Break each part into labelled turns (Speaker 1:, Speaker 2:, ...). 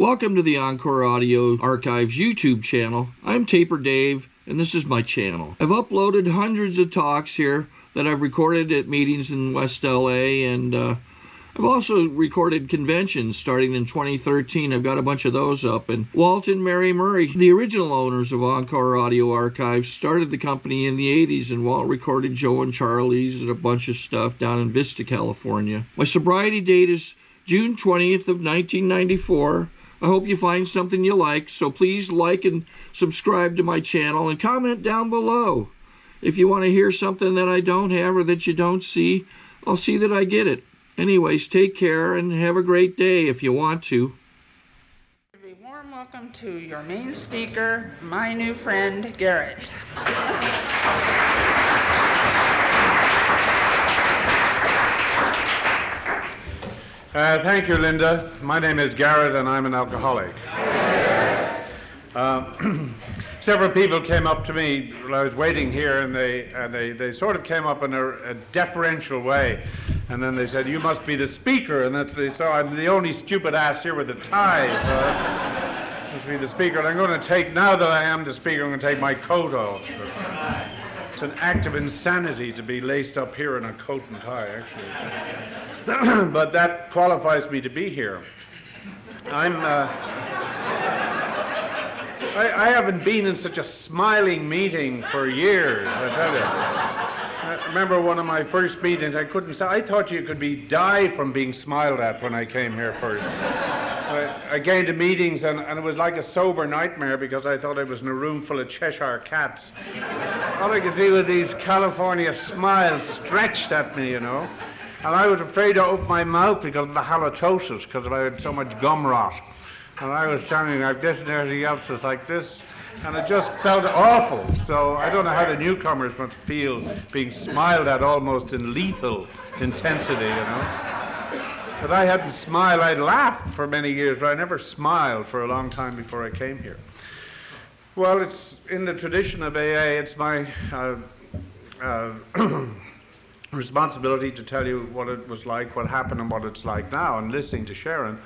Speaker 1: Welcome to the Encore Audio Archives YouTube channel. I'm Taper Dave, and this is my channel. I've uploaded hundreds of talks here that I've recorded at meetings in West LA, and I've also recorded conventions starting in 2013. I've got a bunch of those up. And Walt and Mary Murray, the original owners of Encore Audio Archives, started the company in the 80s, and Walt recorded Joe and Charlie's and a bunch of stuff down in Vista, California. My sobriety date is June 20th of 1994. I hope you find something you like, so please like and subscribe to my channel and comment down below. If you want to hear something that I don't have or that you don't see, I'll see that I get it. Anyways, take care and have a great day if you want to.
Speaker 2: A warm welcome to your main speaker, my new friend, Garrett.
Speaker 3: Thank you, Linda. My name is Garrett, and I'm an alcoholic. Several people came up to me while I was waiting here, and they sort of came up in a deferential way. And then they said, "You must be the speaker." And they said, "I'm the only stupid ass here with a tie. So I must be the speaker." And I'm going to take, now that I am the speaker, I'm going to take my coat off. It's an act of insanity to be laced up here in a coat and tie, actually. But that qualifies me to be here. I haven't been in such a smiling meeting for years, I tell you. I remember one of my first meetings, I thought you could die from being smiled at when I came here first. I came to meetings and it was like a sober nightmare because I thought I was in a room full of Cheshire cats. All I could see was these California smiles stretched at me, you know. And I was afraid to open my mouth because of the halitosis, because I had so much gum rot. And I was standing like this and everything else was like this. And it just felt awful. So I don't know how the newcomers must feel being smiled at almost in lethal intensity, you know. But I hadn't smiled. I'd laughed for many years, but I never smiled for a long time before I came here. Well, it's in the tradition of AA, it's my responsibility to tell you what it was like, what happened, and what it's like now. And listening to Sharon,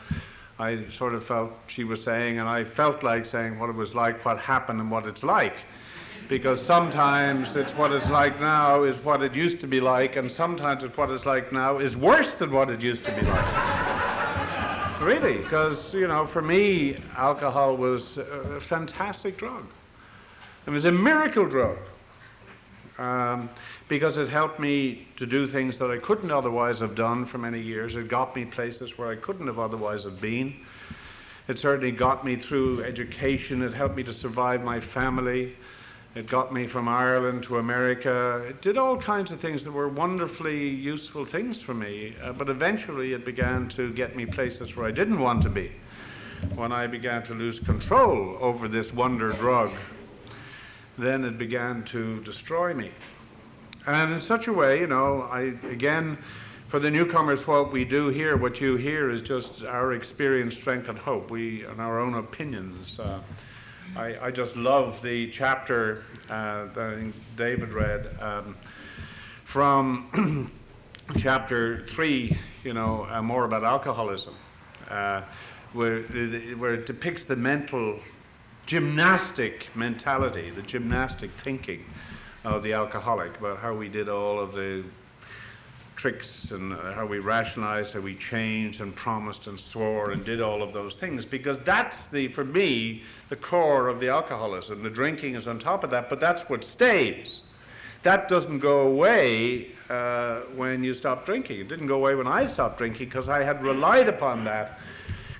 Speaker 3: I sort of felt she was saying, and I felt like saying what it was like, what happened, and what it's like. Because sometimes it's what it's like now is what it used to be like, and sometimes it's what it's like now is worse than what it used to be like. Really, because, you know, for me, alcohol was a fantastic drug. It was a miracle drug. Because it helped me to do things that I couldn't otherwise have done for many years. It got me places where I couldn't have otherwise have been. It certainly got me through education. It helped me to survive my family. It got me from Ireland to America. It did all kinds of things that were wonderfully useful things for me. But eventually it began to get me places where I didn't want to be. When I began to lose control over this wonder drug, then it began to destroy me. And in such a way, you know, again, for the newcomers, what we do here, what you hear is just our experience, strength, and hope, and our own opinions. I just love the chapter that I think David read from chapter 3, you know, more about alcoholism, where it depicts the mental gymnastic mentality, the gymnastic thinking of the alcoholic, about how we did all of the tricks and how we rationalized, how we changed and promised and swore and did all of those things, because that's for me, the core of the alcoholism. The drinking is on top of that, but that's what stays. That doesn't go away when you stop drinking. It didn't go away when I stopped drinking because I had relied upon that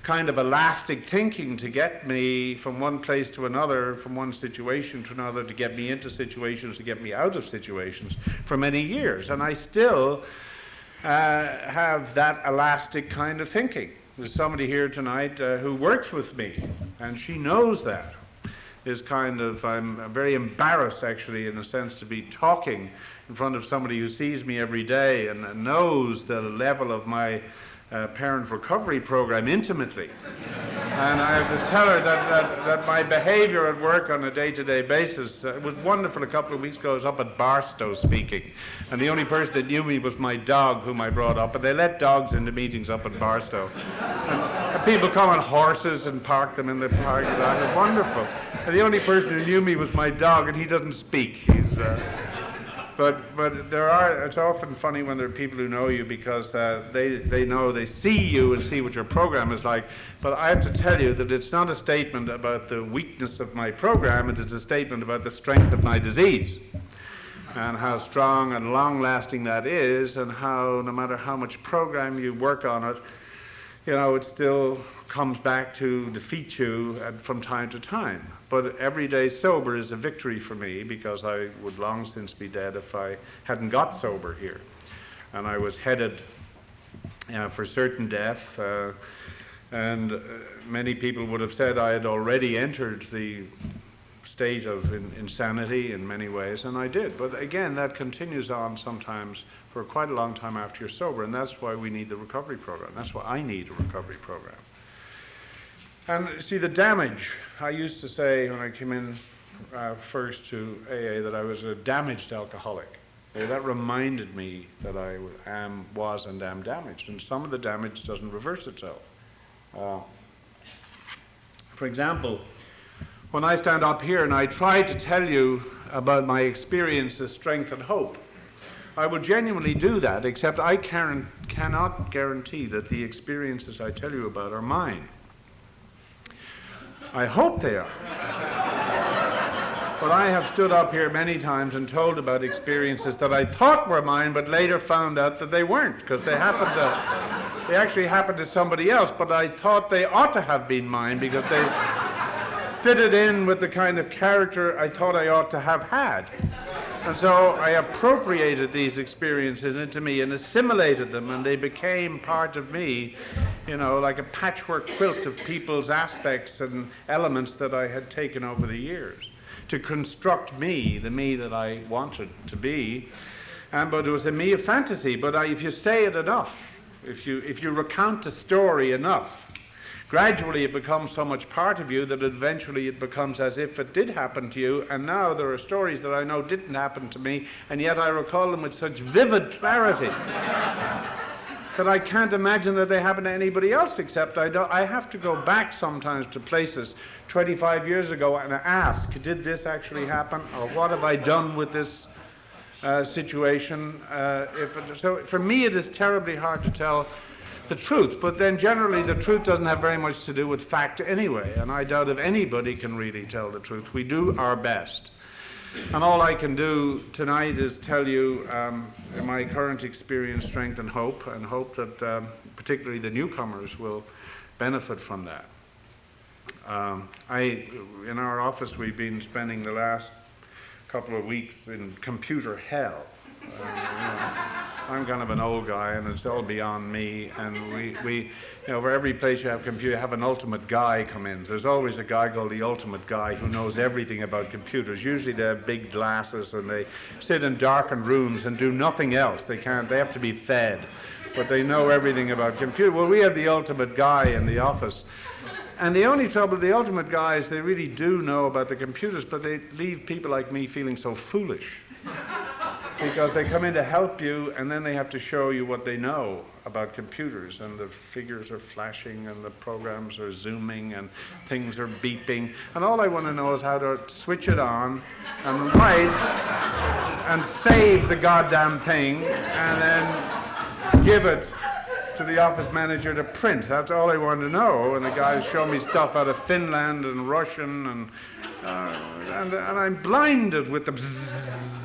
Speaker 3: kind of elastic thinking to get me from one place to another, from one situation to another, to get me into situations, to get me out of situations for many years. And I still have that elastic kind of thinking. There's somebody here tonight who works with me, and she knows that. I'm very embarrassed, actually, in a sense, to be talking in front of somebody who sees me every day and knows the level of my parent recovery program intimately. And I have to tell her that my behavior at work on a day-to-day basis, it was wonderful a couple of weeks ago. I was up at Barstow speaking, and the only person that knew me was my dog, whom I brought up, and they let dogs into meetings up at Barstow. And People come on horses and park them in the parking lot. It was wonderful. And the only person who knew me was my dog, and he doesn't speak. He's, but it's often funny when there are people who know you because they know, they see you and see what your program is like. But I have to tell you that it's not a statement about the weakness of my program, it is a statement about the strength of my disease, and how strong and long-lasting that is, and how no matter how much program you work on it, you know, it still comes back to defeat you from time to time. But every day sober is a victory for me, because I would long since be dead if I hadn't got sober here. And I was headed for certain death, and many people would have said I had already entered the state of insanity in many ways, and I did. But again, that continues on sometimes for quite a long time after you're sober, and that's why we need the recovery program. That's why I need a recovery program. And see, the damage, I used to say when I came in first to AA that I was a damaged alcoholic. That reminded me that I was and am damaged, and some of the damage doesn't reverse itself. For example, when I stand up here and I try to tell you about my experiences, strength and hope, I will genuinely do that, except I cannot guarantee that the experiences I tell you about are mine. I hope they are. But I have stood up here many times and told about experiences that I thought were mine, but later found out that they weren't, because they actually happened to somebody else, but I thought they ought to have been mine because they fitted in with the kind of character I thought I ought to have had. And so I appropriated these experiences into me and assimilated them, and they became part of me, you know, like a patchwork quilt of people's aspects and elements that I had taken over the years to construct me, the me that I wanted to be. But it was a me of fantasy. But if you say it enough, if you recount the story enough, gradually it becomes so much part of you that eventually it becomes as if it did happen to you. And now there are stories that I know didn't happen to me, and yet I recall them with such vivid clarity that I can't imagine that they happen to anybody else, except I have to go back sometimes to places 25 years ago and ask, did this actually happen? Or what have I done with this situation? So for me it is terribly hard to tell the truth, but then generally the truth doesn't have very much to do with fact anyway, and I doubt if anybody can really tell the truth. We do our best. And all I can do tonight is tell you my current experience, strength, and hope that particularly the newcomers will benefit from that. In our office, we've been spending the last couple of weeks in computer hell. I'm kind of an old guy, and it's all beyond me. And we you know, for every place you have computer, you have an ultimate guy come in. There's always a guy called the ultimate guy who knows everything about computers. Usually they have big glasses and they sit in darkened rooms and do nothing else. They have to be fed, but they know everything about computers. Well, we have the ultimate guy in the office. And the only trouble with the ultimate guy is they really do know about the computers, but they leave people like me feeling so foolish. Because they come in to help you, and then they have to show you what they know about computers, and the figures are flashing, and the programs are zooming, and things are beeping, and all I want to know is how to switch it on, and write, and save the goddamn thing, and then give it to the office manager to print. That's all I want to know, and the guys show me stuff out of Finland and Russian, and I'm blinded with the bzzz.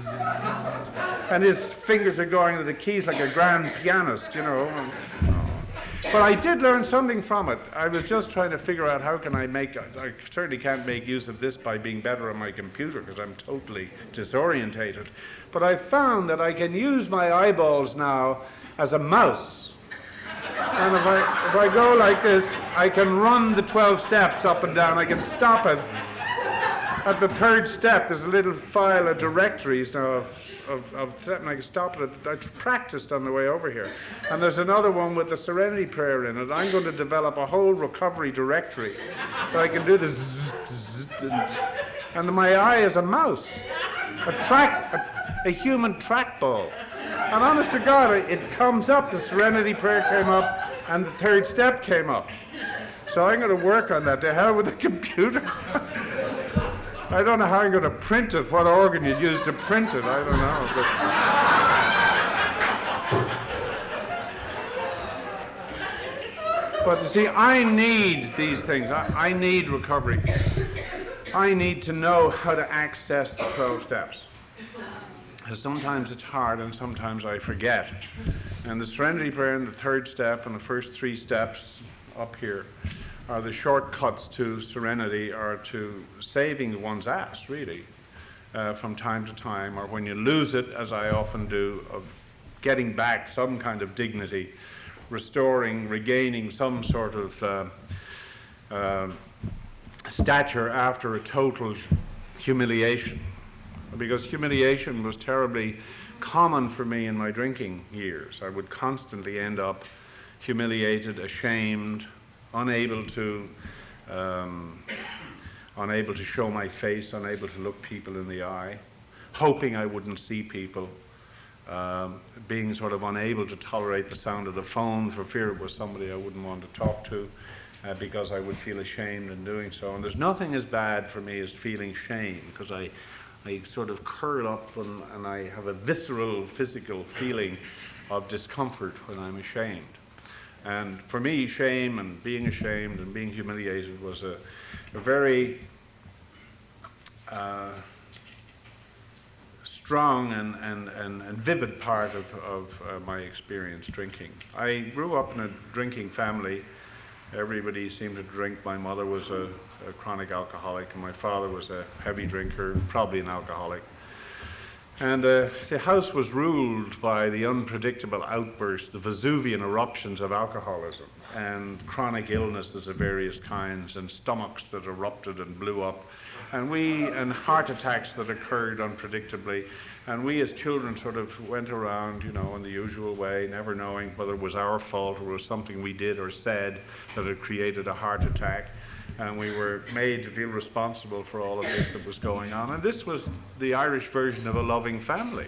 Speaker 3: And his fingers are going to the keys like a grand pianist, you know. But I did learn something from it. I was just trying to figure out how can I certainly can't make use of this by being better on my computer because I'm totally disorientated. But I found that I can use my eyeballs now as a mouse. And if I go like this, I can run the 12 steps up and down. I can stop it. At the third step, there's a little file of directories now and I can stop it. I practiced on the way over here. And there's another one with the Serenity Prayer in it. I'm going to develop a whole recovery directory where I can do this, and my eye is a mouse, a human trackball. And honest to God, it comes up, the Serenity Prayer came up, and the third step came up. So I'm going to work on that. To hell with the computer. I don't know how I'm going to print it, what organ you'd use to print it, I don't know. But you see, I need these things. I need recovery. I need to know how to access the 12 steps. Because sometimes it's hard and sometimes I forget. And the serenity prayer and the third step and the first 3 steps up here are the shortcuts to serenity, or to saving one's ass, really, from time to time, or when you lose it, as I often do, of getting back some kind of dignity, restoring, regaining some sort of stature after a total humiliation. Because humiliation was terribly common for me in my drinking years. I would constantly end up humiliated, ashamed, unable to show my face, unable to look people in the eye, hoping I wouldn't see people, being sort of unable to tolerate the sound of the phone for fear it was somebody I wouldn't want to talk to, because I would feel ashamed in doing so. And there's nothing as bad for me as feeling shame, because I sort of curl up and I have a visceral physical feeling of discomfort when I'm ashamed. And for me, shame and being ashamed and being humiliated was a very strong and vivid part of my experience drinking. I grew up in a drinking family. Everybody seemed to drink. My mother was a chronic alcoholic, and my father was a heavy drinker, probably an alcoholic. And the house was ruled by the unpredictable outbursts, the Vesuvian eruptions of alcoholism, and chronic illnesses of various kinds, and stomachs that erupted and blew up, and heart attacks that occurred unpredictably. And we as children sort of went around, you know, in the usual way, never knowing whether it was our fault or it was something we did or said that had created a heart attack. And we were made to feel responsible for all of this that was going on. And this was the Irish version of a loving family.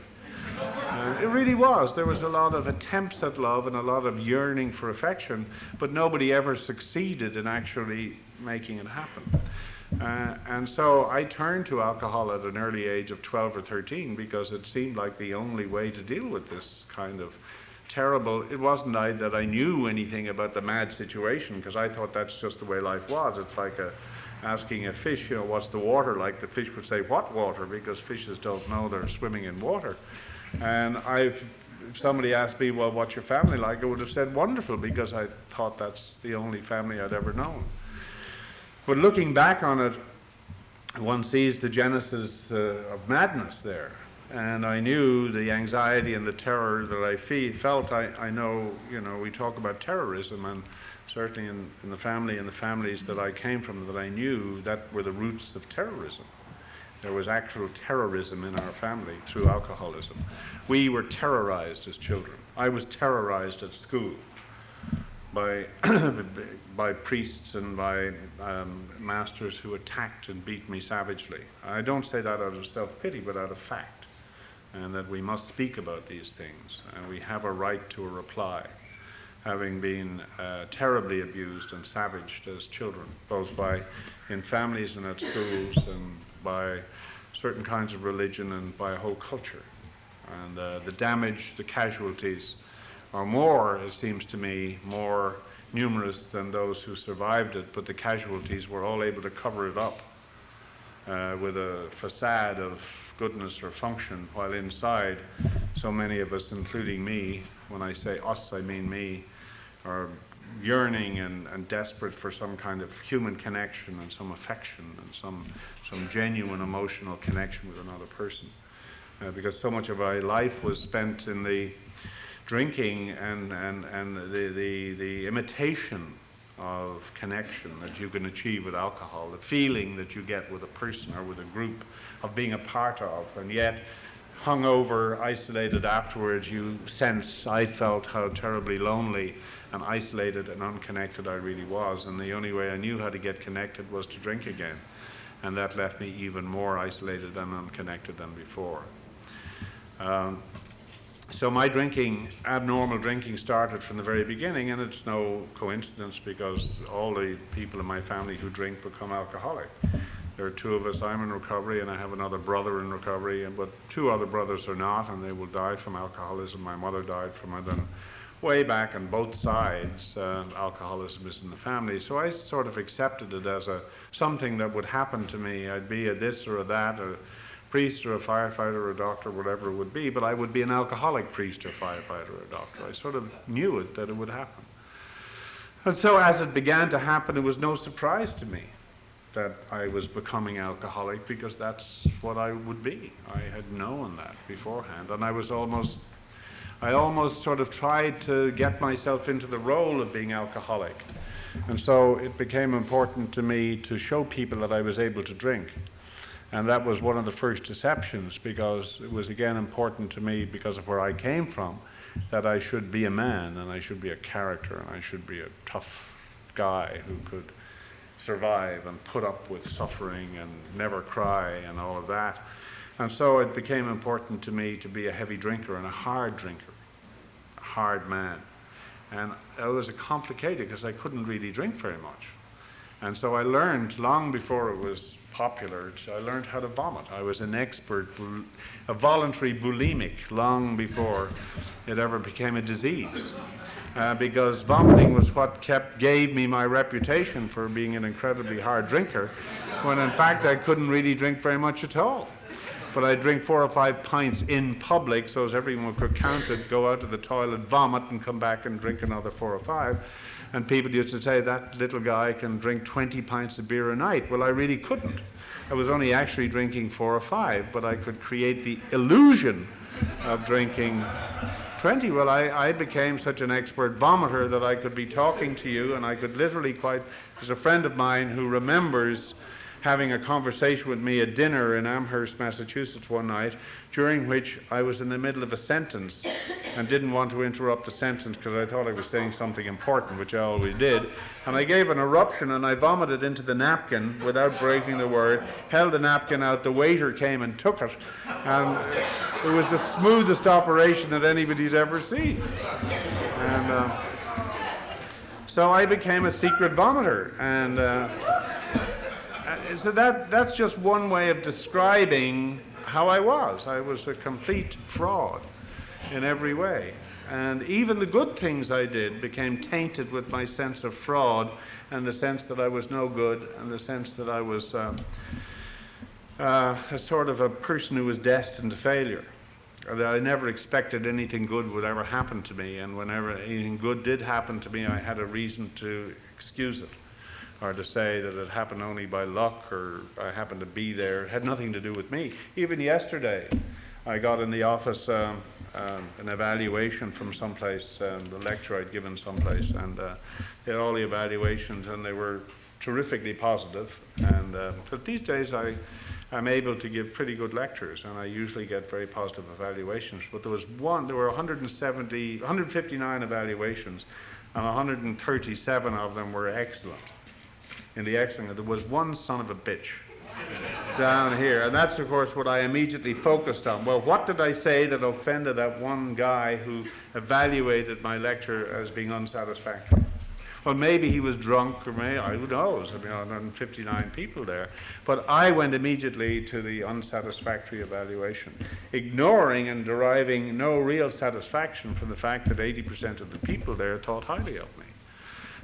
Speaker 3: It really was. There was a lot of attempts at love and a lot of yearning for affection, but nobody ever succeeded in actually making it happen. And so I turned to alcohol at an early age of 12 or 13 because it seemed like the only way to deal with this kind of terrible. It wasn't that I knew anything about the mad situation, because I thought that's just the way life was. It's like asking a fish, you know, what's the water like? The fish would say, what water? Because fishes don't know they're swimming in water. And if somebody asked me, well, what's your family like? I would have said wonderful, because I thought that's the only family I'd ever known. But looking back on it, one sees the genesis of madness there. And I knew the anxiety and the terror that I felt. I know, you know, we talk about terrorism, and certainly in the family and the families that I came from, that I knew that were the roots of terrorism. There was actual terrorism in our family through alcoholism. We were terrorized as children. I was terrorized at school by priests and by masters who attacked and beat me savagely. I don't say that out of self-pity, but out of fact, and that we must speak about these things, and we have a right to a reply, having been terribly abused and savaged as children, both in families and at schools, and by certain kinds of religion and by a whole culture. And the damage, the casualties, are more, it seems to me, more numerous than those who survived it, but the casualties were all able to cover it up with a facade of goodness or function, while inside, so many of us, including me, when I say us, I mean me, are yearning and desperate for some kind of human connection and some affection and some genuine emotional connection with another person. Because so much of our life was spent in the drinking and the imitation of connection that you can achieve with alcohol, the feeling that you get with a person or with a group of being a part of, and yet hungover, isolated afterwards, you sense, I felt how terribly lonely and isolated and unconnected I really was, and the only way I knew how to get connected was to drink again, and that left me even more isolated and unconnected than before. So my drinking, abnormal drinking, started from the very beginning, and it's no coincidence because all the people in my family who drink become alcoholic. There are two of us. I'm in recovery, and I have another brother in recovery, but two other brothers are not, and they will die from alcoholism. My mother died from it, and way back on both sides, alcoholism is in the family. So I sort of accepted it as something that would happen to me. I'd be a this or a that, a priest or a firefighter or a doctor, whatever it would be, but I would be an alcoholic priest or firefighter or a doctor. I sort of knew it, that it would happen. And so as it began to happen, it was no surprise to me that I was becoming alcoholic, because that's what I would be. I had known that beforehand, and I almost sort of tried to get myself into the role of being alcoholic. And so it became important to me to show people that I was able to drink. And that was one of the first deceptions, because it was again important to me, because of where I came from, that I should be a man, and I should be a character, and I should be a tough guy who could survive and put up with suffering and never cry and all of that. And so it became important to me to be a heavy drinker and a hard drinker, a hard man. And it was complicated because I couldn't really drink very much. And so I learned, long before it was popular, I learned how to vomit. I was an expert, a voluntary bulimic, long before it ever became a disease. Because vomiting was what gave me my reputation for being an incredibly hard drinker, when in fact I couldn't really drink very much at all. But I'd drink 4 or 5 pints in public, so as everyone could count it, go out to the toilet, vomit, and come back and drink another 4 or 5. And people used to say, that little guy can drink 20 pints of beer a night. Well, I really couldn't. I was only actually drinking 4 or 5, but I could create the illusion of drinking 20. Well, I became such an expert vomiter that I could be talking to you, and I could literally there's a friend of mine who remembers having a conversation with me at dinner in Amherst, Massachusetts one night, during which I was in the middle of a sentence and didn't want to interrupt the sentence because I thought I was saying something important, which I always did. And I gave an eruption, and I vomited into the napkin without breaking the word, held the napkin out, the waiter came and took it, and it was the smoothest operation that anybody's ever seen. And so I became a secret vomiter, and so that's just one way of describing how I was. I was a complete fraud in every way. And even the good things I did became tainted with my sense of fraud, and the sense that I was no good, and the sense that I was a sort of a person who was destined to failure. That I never expected anything good would ever happen to me, and whenever anything good did happen to me, I had a reason to excuse it, or to say that it happened only by luck, or I happened to be there. It had nothing to do with me. Even yesterday, I got in the office an evaluation from someplace, the lecture I'd given someplace, and they had all the evaluations, and they were terrifically positive. And but these days I'm able to give pretty good lectures, and I usually get very positive evaluations. But there were 159 evaluations, and 137 of them were excellent. In the excellent, there was one son of a bitch down here, and that's of course what I immediately focused on. Well, what did I say that offended that one guy who evaluated my lecture as being unsatisfactory? Well, maybe he was drunk, or who knows? I mean, 159 people there. But I went immediately to the unsatisfactory evaluation, ignoring and deriving no real satisfaction from the fact that 80% of the people there thought highly of me.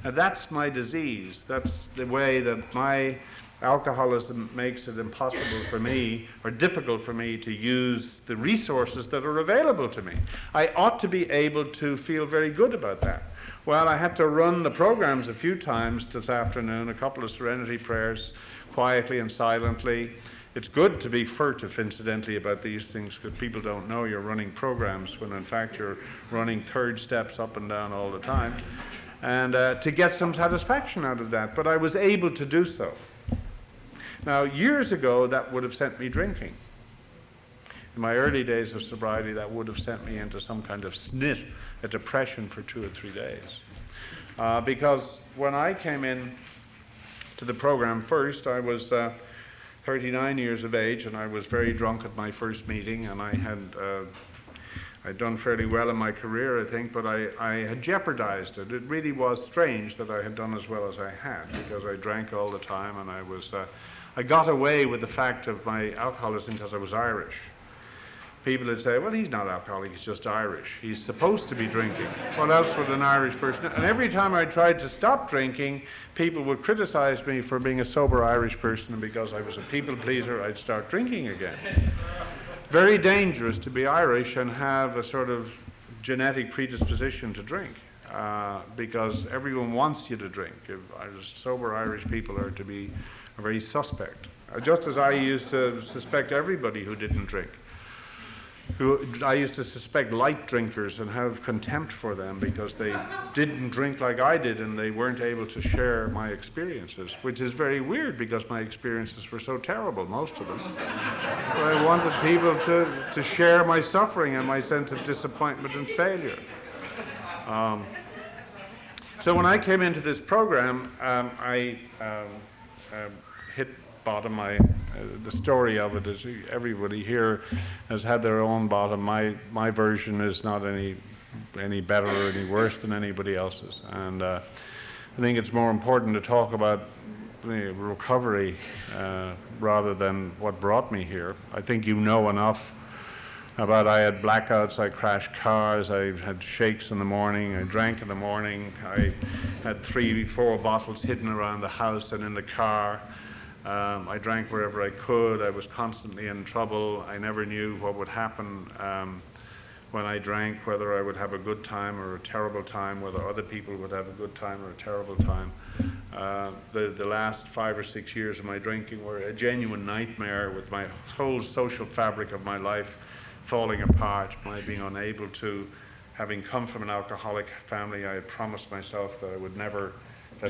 Speaker 3: And that's my disease. That's the way that my alcoholism makes it impossible for me, or difficult for me, to use the resources that are available to me. I ought to be able to feel very good about that. Well, I had to run the programs a few times this afternoon, a couple of serenity prayers, quietly and silently. It's good to be furtive, incidentally, about these things, because people don't know you're running programs when in fact you're running third steps up and down all the time. And to get some satisfaction out of that. But I was able to do so. Now, years ago, that would have sent me drinking. In my early days of sobriety, that would have sent me into some kind of snit, a depression for 2 or 3 days. Because when I came in to the program first, I was 39 years of age, and I was very drunk at my first meeting, and I I'd done fairly well in my career, I think, but I had jeopardized it. It really was strange that I had done as well as I had, because I drank all the time, and I got away with the fact of my alcoholism because I was Irish. People would say, well, he's not alcoholic, he's just Irish. He's supposed to be drinking. What else would an Irish person do? And every time I tried to stop drinking, people would criticize me for being a sober Irish person, and because I was a people pleaser, I'd start drinking again. Very dangerous to be Irish and have a sort of genetic predisposition to drink, because everyone wants you to drink. Sober Irish people are very suspect. Just as I used to suspect everybody who didn't drink. I used to suspect light drinkers and have contempt for them because they didn't drink like I did and they weren't able to share my experiences, which is very weird because my experiences were so terrible, most of them. But I wanted people to share my suffering and my sense of disappointment and failure. So when I came into this program, I hit bottom. The story of it is everybody here has had their own bottom. My version is not any better or any worse than anybody else's. And I think it's more important to talk about the recovery rather than what brought me here. I think you know enough about I had blackouts, I crashed cars, I had shakes in the morning, I drank in the morning, I had 3-4 bottles hidden around the house and in the car. I drank wherever I could. I was constantly in trouble. I never knew what would happen when I drank, whether I would have a good time or a terrible time, whether other people would have a good time or a terrible time. The last 5 or 6 years of my drinking were a genuine nightmare, with my whole social fabric of my life falling apart, my being unable to, having come from an alcoholic family, I had promised myself that I would never,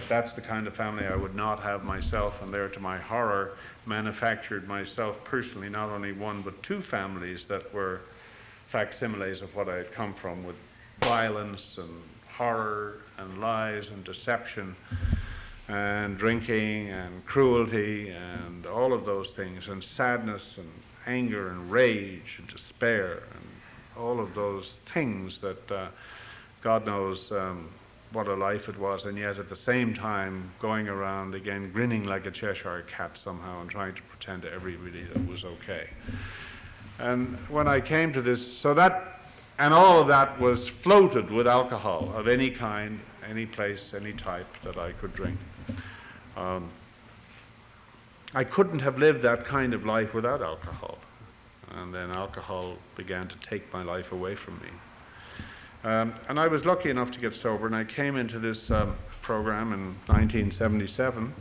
Speaker 3: that's the kind of family I would not have myself, and there, to my horror, manufactured myself personally not only 1 but 2 families that were facsimiles of what I had come from, with violence and horror and lies and deception and drinking and cruelty and all of those things, and sadness and anger and rage and despair and all of those things that God knows what a life it was, and yet at the same time going around again grinning like a Cheshire cat somehow and trying to pretend to everybody that it was okay. And when I came to this, so that, and all of that was floated with alcohol of any kind, any place, any type that I could drink. I couldn't have lived that kind of life without alcohol. And then alcohol began to take my life away from me. And I was lucky enough to get sober, and I came into this program in 1977.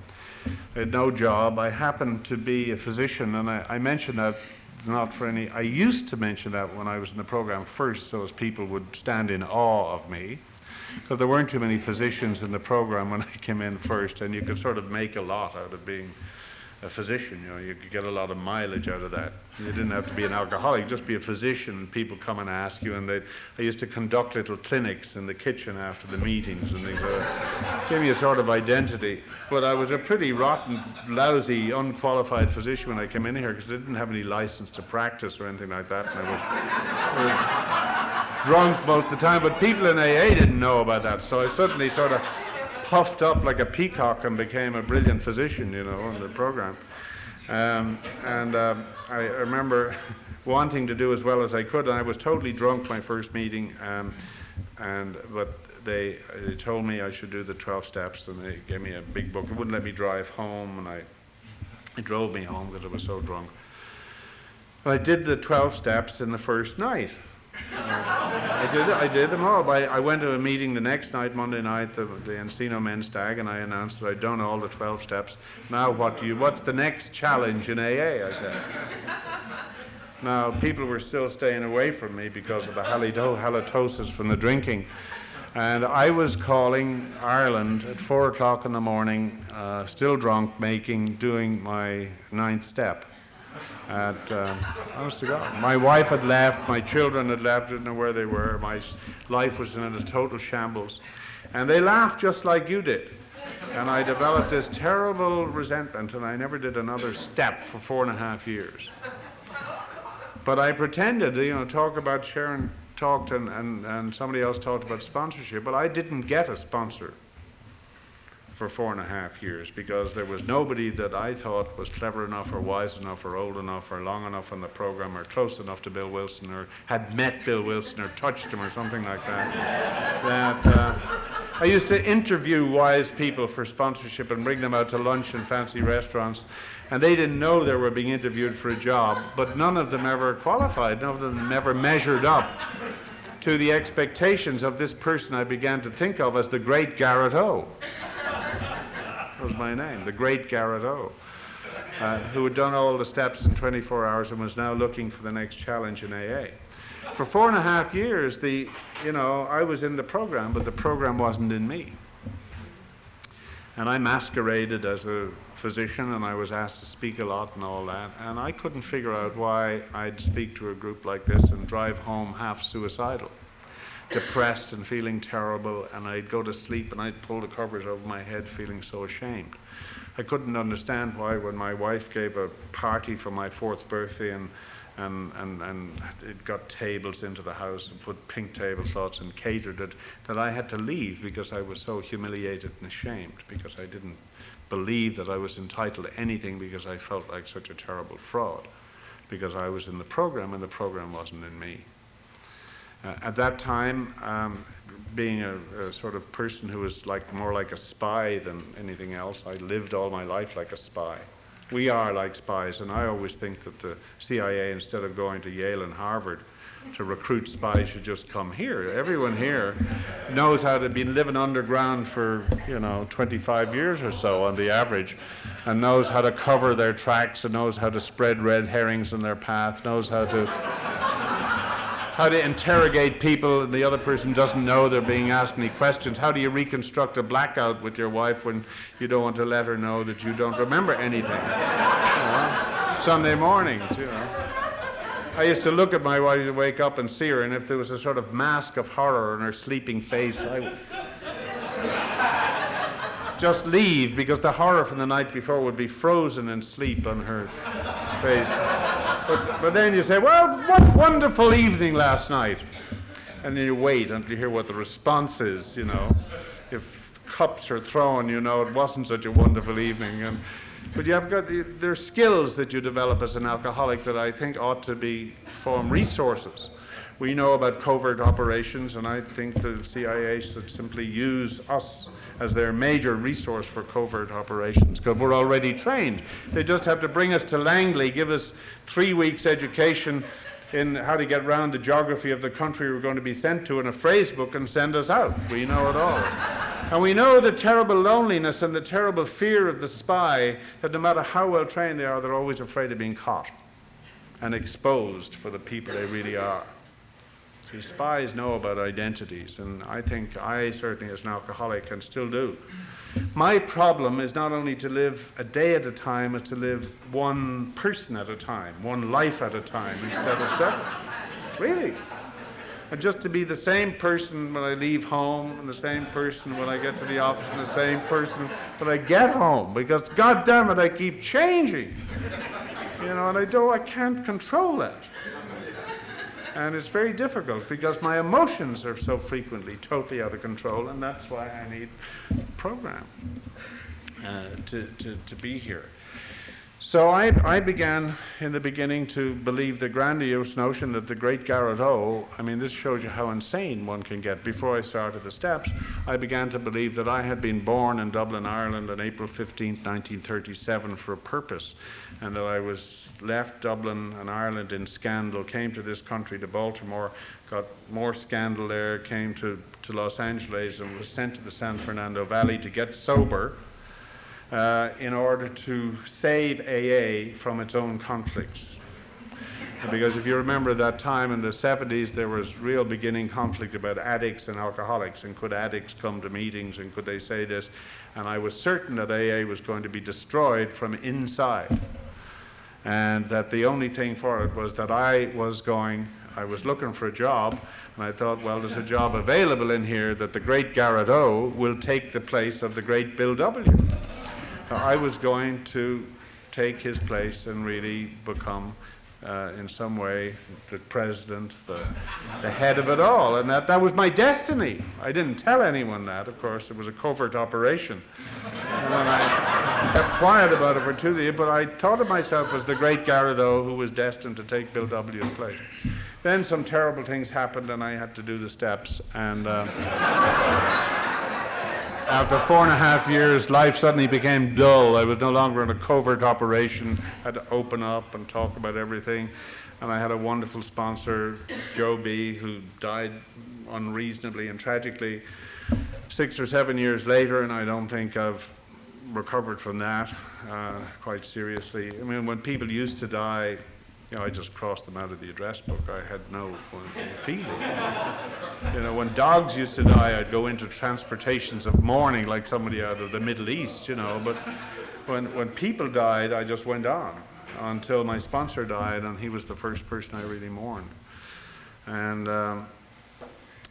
Speaker 3: I had no job. I happened to be a physician, and I mentioned that not for any, I used to mention that when I was in the program first, so as people would stand in awe of me, because there weren't too many physicians in the program when I came in first, and you could sort of make a lot out of being a physician. You know, you could get a lot of mileage out of that. You didn't have to be an alcoholic, just be a physician, and people come and ask you, and I used to conduct little clinics in the kitchen after the meetings and things like that. Gave me a sort of identity. But I was a pretty rotten, lousy, unqualified physician when I came in here, because I didn't have any license to practice or anything like that, and I was drunk most of the time, but people in AA didn't know about that, so I suddenly sort of puffed up like a peacock and became a brilliant physician, you know, in the program. I remember wanting to do as well as I could, and I was totally drunk my first meeting, but they told me I should do the 12 steps, and they gave me a big book. They wouldn't let me drive home, and it drove me home because I was so drunk. But I did the 12 steps in the first night. I did them all. I went to a meeting the next night, Monday night, the Encino Men's Stag, and I announced that I'd done all the 12 steps. Now what's the next challenge in AA, I said. Now, people were still staying away from me because of the halitosis from the drinking. And I was calling Ireland at 4 o'clock in the morning, still drunk, doing my 9th step. Honest to God. My wife had left, my children had left, didn't know where they were, my life was in a total shambles. And they laughed just like you did. And I developed this terrible resentment, and I never did another step for 4.5 years. But I pretended, talk about sharing talked and somebody else talked about sponsorship, but I didn't get a sponsor for 4.5 years because there was nobody that I thought was clever enough or wise enough or old enough or long enough on the program or close enough to Bill Wilson or had met Bill Wilson or touched him or something like that. I used to interview wise people for sponsorship and bring them out to lunch in fancy restaurants, and they didn't know they were being interviewed for a job, but none of them ever qualified, none of them ever measured up to the expectations of this person I began to think of as the great Garrett O. That was my name, the great Garrett O, who had done all the steps in 24 hours and was now looking for the next challenge in AA. For 4.5 years, I was in the program, but the program wasn't in me. And I masqueraded as a physician, and I was asked to speak a lot and all that, and I couldn't figure out why I'd speak to a group like this and drive home half suicidal, depressed and feeling terrible, and I'd go to sleep and I'd pull the covers over my head feeling so ashamed. I couldn't understand why when my wife gave a party for my 4th birthday and it got tables into the house and put pink tablecloths and catered it, that I had to leave because I was so humiliated and ashamed, because I didn't believe that I was entitled to anything because I felt like such a terrible fraud, because I was in the program and the program wasn't in me. At that time, being a sort of person who was more like a spy than anything else, I lived all my life like a spy. We are like spies, and I always think that the CIA, instead of going to Yale and Harvard to recruit spies, should just come here. Everyone here knows how to be living underground for 25 years or so on the average, and knows how to cover their tracks, and knows how to spread red herrings in their path, knows how to interrogate people and the other person doesn't know they're being asked any questions. How do you reconstruct a blackout with your wife when you don't want to let her know that you don't remember anything? Sunday mornings, I used to look at my wife to wake up and see her, and if there was a sort of mask of horror on her sleeping face, I would just leave, because the horror from the night before would be frozen in sleep on her face. But then you say, well, what wonderful evening last night. And then you wait until you hear what the response is, If cups are thrown, it wasn't such a wonderful evening. But there are skills that you develop as an alcoholic that I think ought to form resources. We know about covert operations, and I think the CIA should simply use us as their major resource for covert operations, because we're already trained. They just have to bring us to Langley, give us 3 weeks education in how to get around the geography of the country we're going to be sent to in a phrase book and send us out. We know it all. And we know the terrible loneliness and the terrible fear of the spy, that no matter how well trained they are, they're always afraid of being caught and exposed for the people they really are. See, spies know about identities, and I think I certainly as an alcoholic can still do. My problem is not only to live a day at a time, it's to live one person at a time, one life at a time, instead of several. Really. And just to be the same person when I leave home, and the same person when I get to the office, and the same person when I get home, because God damn it, I keep changing. And I can't control that. And it's very difficult because my emotions are so frequently totally out of control, and that's why I need a program to be here. So I began in the beginning to believe the grandiose notion that the great Garrett O, this shows you how insane one can get. Before I started the steps, I began to believe that I had been born in Dublin, Ireland on April 15th, 1937 for a purpose, and that I was left Dublin and Ireland in scandal, came to this country, to Baltimore, got more scandal there, came to Los Angeles and was sent to the San Fernando Valley to get sober, in order to save AA from its own conflicts. Because if you remember that time in the 70s, there was real beginning conflict about addicts and alcoholics, and could addicts come to meetings, and could they say this? And I was certain that AA was going to be destroyed from inside, and that the only thing for it was that I was looking for a job, and I thought, well, there's a job available in here that the great Garrett O will take the place of the great Bill W. I was going to take his place and really become in some way, the president, the head of it all, and that was my destiny. I didn't tell anyone that, of course. It was a covert operation. And then I kept quiet about it for 2 years, but I thought of myself as the great Garrett who was destined to take Bill W.'s place. Then some terrible things happened, and I had to do the steps, and after 4.5 years, life suddenly became dull. I was no longer in a covert operation. I had to open up and talk about everything. And I had a wonderful sponsor, Joe B., who died unreasonably and tragically 6 or 7 years later, and I don't think I've recovered from that quite seriously. I mean, when people used to die, you know, I just crossed them out of the address book. I had no feeling. You know, when dogs used to die, I'd go into transportations of mourning like somebody out of the Middle East, you know. But when people died, I just went on until my sponsor died, and he was the first person I really mourned. And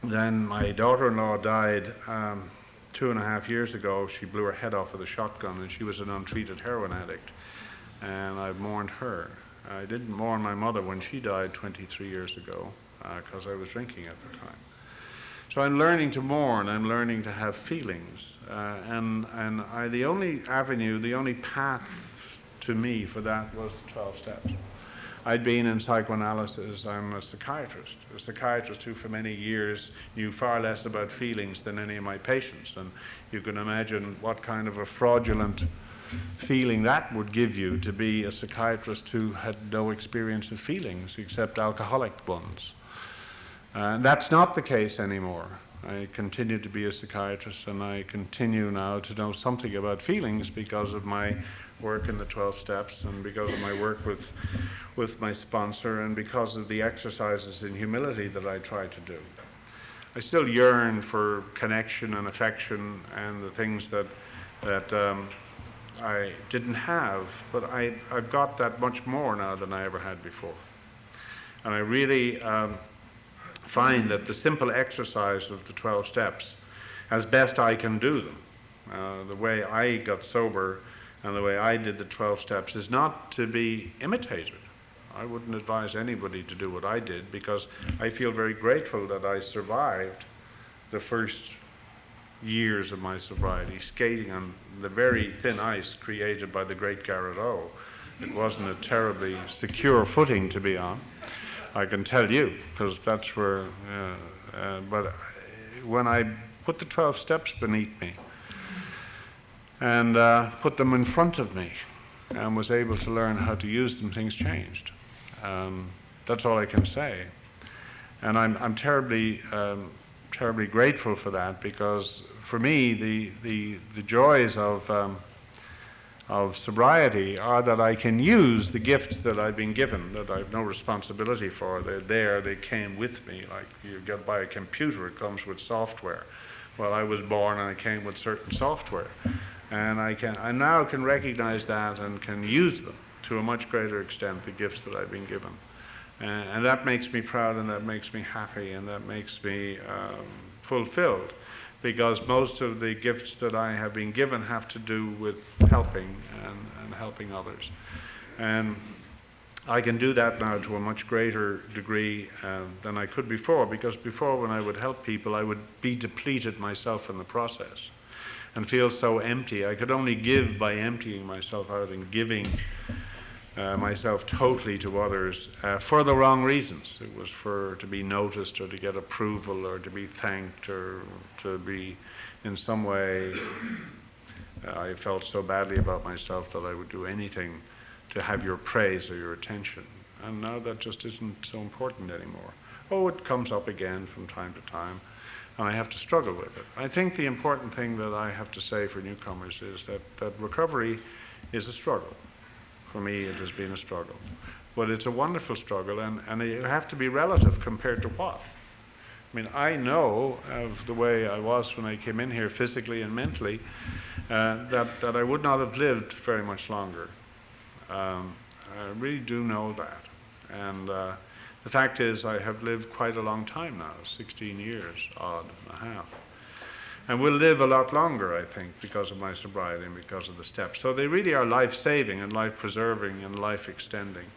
Speaker 3: then my daughter-in-law died 2.5 years ago. She blew her head off with a shotgun, and she was an untreated heroin addict. And I've mourned her. I didn't mourn my mother when she died 23 years ago because I was drinking at the time. So I'm learning to mourn. I'm learning to have feelings. And the only avenue, the only path to me for that was the 12 steps. I'd been in psychoanalysis. I'm a psychiatrist who for many years knew far less about feelings than any of my patients. And you can imagine what kind of a fraudulent feeling that would give you to be a psychiatrist who had no experience of feelings except alcoholic ones. That's not the case anymore. I continue to be a psychiatrist, and I continue now to know something about feelings because of my work in the 12 steps, and because of my work with my sponsor, and because of the exercises in humility that I try to do. I still yearn for connection and affection and the things that I didn't have, but I've got that much more now than I ever had before. And I really find that the simple exercise of the 12 steps, as best I can do them, the way I got sober and the way I did the 12 steps is not to be imitated. I wouldn't advise anybody to do what I did, because I feel very grateful that I survived the first years of my sobriety, skating on the very thin ice created by the great Garrett. It wasn't a terribly secure footing to be on, I can tell you, because that's where, but when I put the 12 steps beneath me and put them in front of me and was able to learn how to use them, things changed. That's all I can say. And I'm terribly grateful for that, because for me, the joys of sobriety are that I can use the gifts that I've been given, that I've no responsibility for. They're there, they came with me. Like you get by a computer, it comes with software. Well, I was born and I came with certain software. And I now can recognize that and can use them to a much greater extent, the gifts that I've been given. And that makes me proud, and that makes me happy, and that makes me fulfilled, because most of the gifts that I have been given have to do with helping and helping others. And I can do that now to a much greater degree than I could before, because before, when I would help people, I would be depleted myself in the process and feel so empty. I could only give by emptying myself out and giving myself totally to others for the wrong reasons. It was to be noticed, or to get approval, or to be thanked, or to be in some way. I felt so badly about myself that I would do anything to have your praise or your attention. And now that just isn't so important anymore. Oh, it comes up again from time to time, and I have to struggle with it. I think the important thing that I have to say for newcomers is that recovery is a struggle. For me, it has been a struggle. But it's a wonderful struggle, and you have to be relative compared to what? I mean, I know of the way I was when I came in here, physically and mentally, that I would not have lived very much longer. I really do know that. And the fact is, I have lived quite a long time now, 16 years, odd and a half. And will live a lot longer, I think, because of my sobriety and because of the steps. So they really are life-saving and life-preserving and life-extending.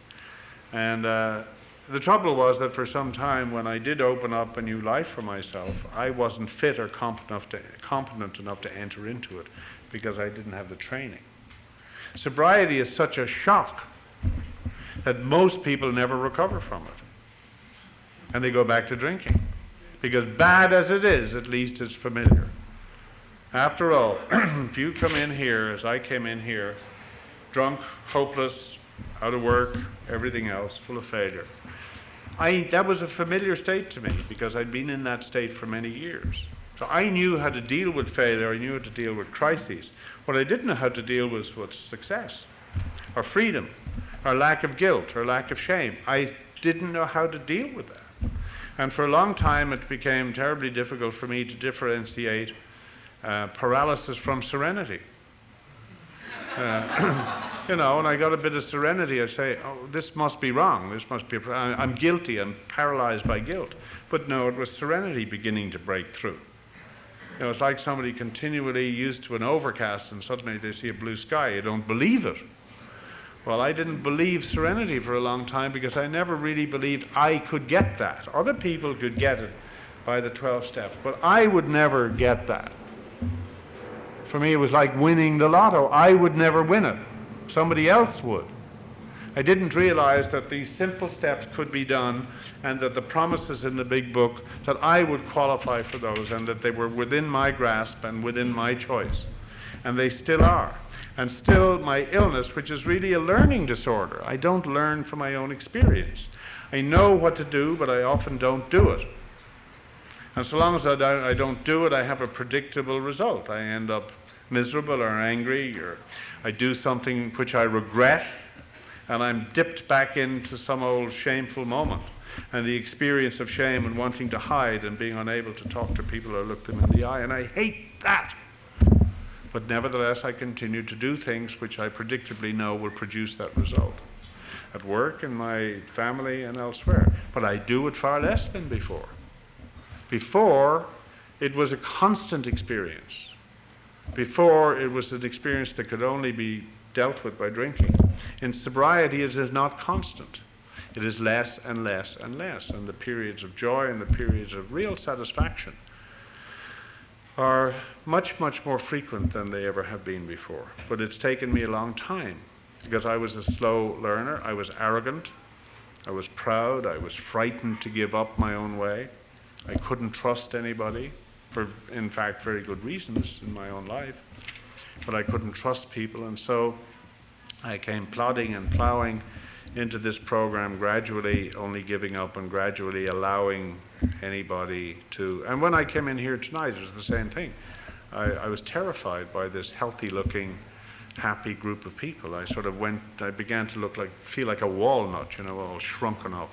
Speaker 3: And the trouble was that for some time, when I did open up a new life for myself, I wasn't fit or competent enough to enter into it because I didn't have the training. Sobriety is such a shock that most people never recover from it. And they go back to drinking. Because bad as it is, at least it's familiar. After all, if you come in here, as I came in here, drunk, hopeless, out of work, everything else, full of failure, that was a familiar state to me because I'd been in that state for many years. So I knew how to deal with failure, I knew how to deal with crises. What I didn't know how to deal with was success, or freedom, or lack of guilt, or lack of shame. I didn't know how to deal with that. And for a long time it became terribly difficult for me to differentiate paralysis from serenity. You know, when I got a bit of serenity, I say, oh, this must be wrong. This must be, I'm guilty, I'm paralyzed by guilt. But no, it was serenity beginning to break through. You know, it's like somebody continually used to an overcast and suddenly they see a blue sky. You don't believe it. Well, I didn't believe serenity for a long time because I never really believed I could get that. Other people could get it by the 12 steps, but I would never get that. For me, it was like winning the lotto. I would never win it. Somebody else would. I didn't realize that these simple steps could be done and that the promises in the big book, that I would qualify for those and that they were within my grasp and within my choice. And they still are. And still my illness, which is really a learning disorder. I don't learn from my own experience. I know what to do, but I often don't do it. And so long as I don't do it, I have a predictable result. I end up miserable or angry, or I do something which I regret, and I'm dipped back into some old shameful moment. And the experience of shame and wanting to hide and being unable to talk to people or look them in the eye, and I hate that. But nevertheless, I continue to do things which I predictably know will produce that result. At work, in my family, and elsewhere. But I do it far less than before. Before, it was a constant experience. Before, it was an experience that could only be dealt with by drinking. In sobriety, it is not constant. It is less and less and less. And the periods of joy and the periods of real satisfaction are much, much more frequent than they ever have been before. But it's taken me a long time because I was a slow learner. I was arrogant. I was proud. I was frightened to give up my own way. I couldn't trust anybody for, in fact, very good reasons in my own life. But I couldn't trust people, and so I came plodding and plowing into this program, gradually only giving up and gradually allowing anybody to. And when I came in here tonight, it was the same thing. I was terrified by this healthy-looking, happy group of people. I began to feel like a walnut, you know, all shrunken up.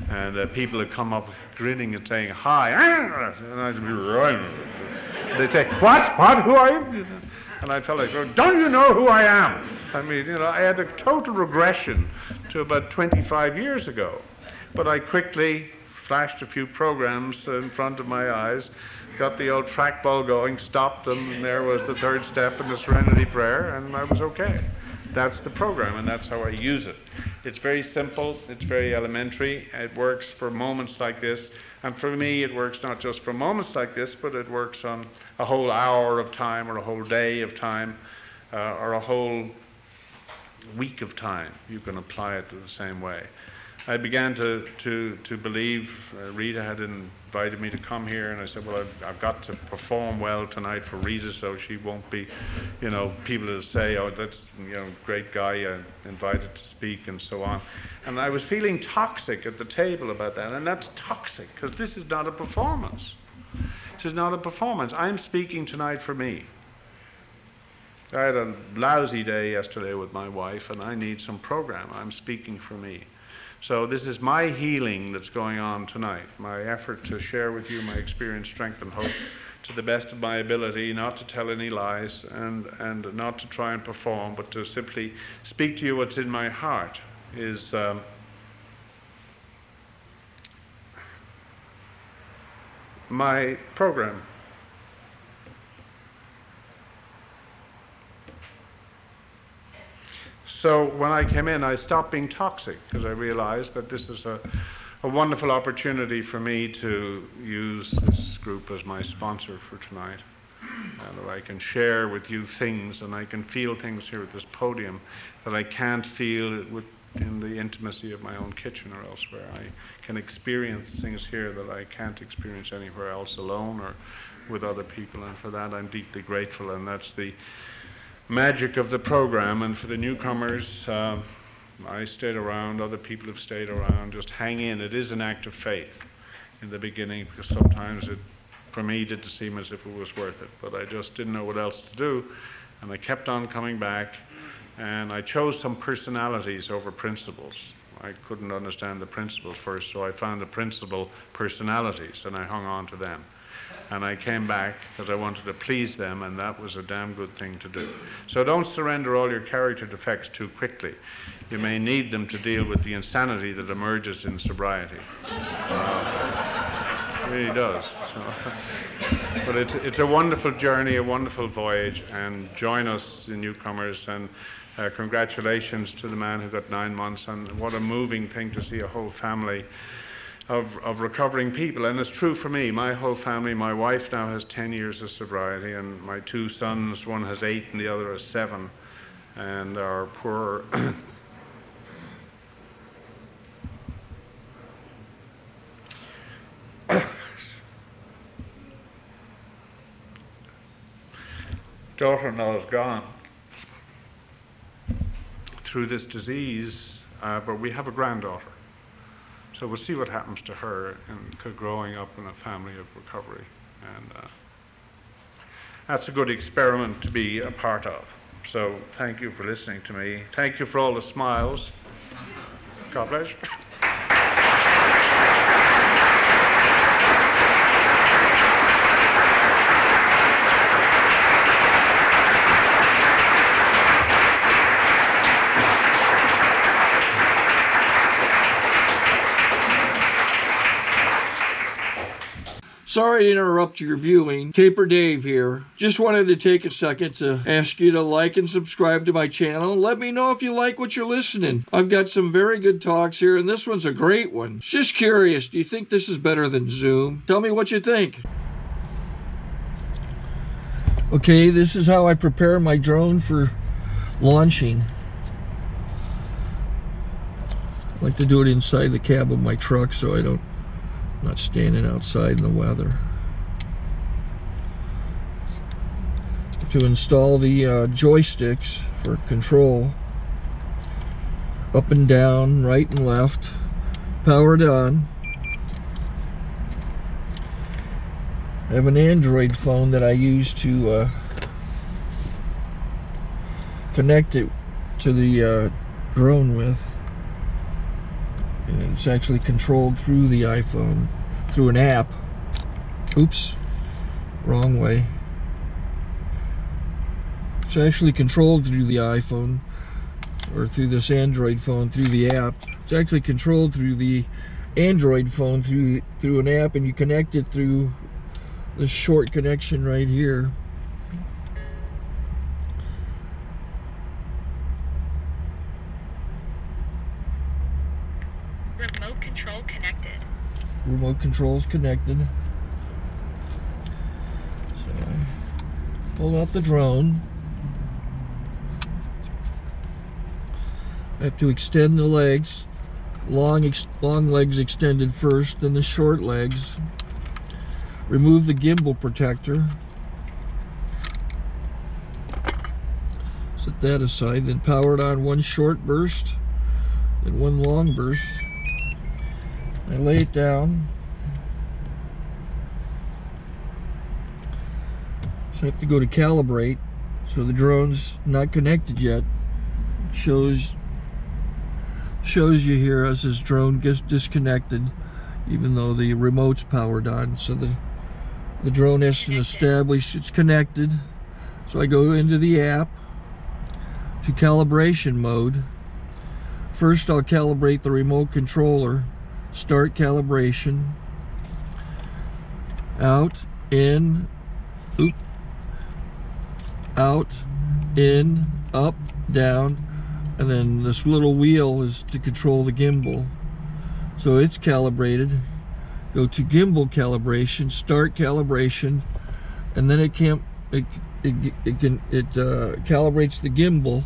Speaker 3: And people had come up grinning and saying, hi, and I'd be right. They'd say, what, who are you? And I felt like, oh, don't you know who I am? I mean, you know, I had a total regression to about 25 years ago. But I quickly flashed a few programs in front of my eyes, got the old trackball going, stopped them, and there was the third step in the Serenity Prayer, and I was okay. That's the program, and that's how I use it. It's very simple, it's very elementary, it works for moments like this, and for me it works not just for moments like this, but it works on a whole hour of time, or a whole day of time, or a whole week of time. You can apply it the same way. I began to believe, Rita had invited me to come here, and I said, well, I've got to perform well tonight for Rita, so she won't be, you know, people will say, oh, that's, you know, great guy invited to speak, and so on. And I was feeling toxic at the table about that, and that's toxic, because this is not a performance. It is not a performance. I'm speaking tonight for me. I had a lousy day yesterday with my wife, and I need some program. I'm speaking for me. So this is my healing that's going on tonight, my effort to share with you my experience, strength, and hope to the best of my ability, not to tell any lies and not to try and perform, but to simply speak to you what's in my heart is my program. So when I came in, I stopped being toxic because I realized that this is a wonderful opportunity for me to use this group as my sponsor for tonight. That I can share with you things, and I can feel things here at this podium that I can't feel in the intimacy of my own kitchen or elsewhere. I can experience things here that I can't experience anywhere else alone or with other people, and for that I'm deeply grateful, and that's the magic of the program. And for the newcomers, I stayed around, other people have stayed around. Just hang in. It is an act of faith in the beginning, because sometimes it, for me, didn't seem as if it was worth it, but I just didn't know what else to do, and I kept on coming back, and I chose some personalities over principles. I couldn't understand the principles first, so I found the principal personalities, and I hung on to them. And I came back because I wanted to please them, and that was a damn good thing to do. So don't surrender all your character defects too quickly. You may need them to deal with the insanity that emerges in sobriety. It really does. So, but it's a wonderful journey, a wonderful voyage, and join us, the newcomers, and congratulations to the man who got 9 months, and what a moving thing to see a whole family of recovering people. And it's true for me. My whole family, my wife now has 10 years of sobriety, and my 2 sons, one has 8 and the other has 7, and our poor daughter-in-law is gone through this disease, but we have a granddaughter. So we'll see what happens to her in growing up in a family of recovery. And that's a good experiment to be a part of. So thank you for listening to me. Thank you for all the smiles. God bless you.
Speaker 1: Sorry to interrupt your viewing. Taper Dave here. Just wanted to take a second to ask you to like and subscribe to my channel. Let me know if you like what you're listening. I've got some very good talks here, and this one's a great one. Just curious, do you think this is better than Zoom? Tell me what you think. Okay, this is how I prepare my drone for launching. I like to do it inside the cab of my truck so I'm not standing outside in the weather. To install the joysticks for control, up and down, right and left, powered on. I have an Android phone that I use to connect it to the drone with. And it's actually controlled through the iPhone, through an app. Oops, wrong way. It's actually controlled through the iPhone, or through this Android phone, through the app. It's actually controlled through the Android phone, through an app, and you connect it through this short connection right here.
Speaker 4: Remote control connected.
Speaker 1: Remote control's connected. So I pull out the drone. I have to extend the legs. Long legs extended first, then the short legs. Remove the gimbal protector. Set that aside, then power it on one short burst, then one long burst. I lay it down. So I have to go to calibrate. So the drone's not connected yet. It shows you here as this drone gets disconnected, even though the remote's powered on. So the drone has to establish it's connected. So I go into the app to calibration mode. First I'll calibrate the remote controller. Start calibration. Out, in, out, in, up, down, and then this little wheel is to control the gimbal. So it's calibrated. Go to gimbal calibration, start calibration, and then it calibrates the gimbal.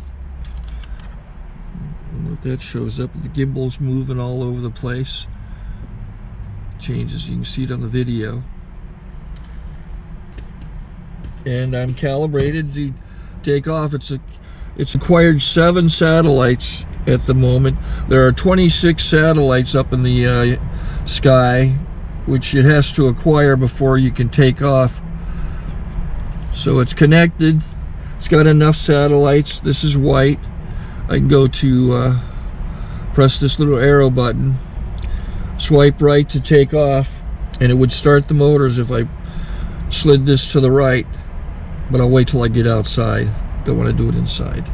Speaker 1: I don't know if that shows up. The gimbal's moving all over the place. Changes, you can see it on the video. And I'm calibrated to take off. It's acquired 7 satellites at the moment. There are 26 satellites up in the sky, which it has to acquire before you can take off. So it's connected. It's got enough satellites. This is white. I can go to press this little arrow button, swipe right to take off, and it would start the motors if I slid this to the right. But I'll wait till I get outside. Don't want to do it inside.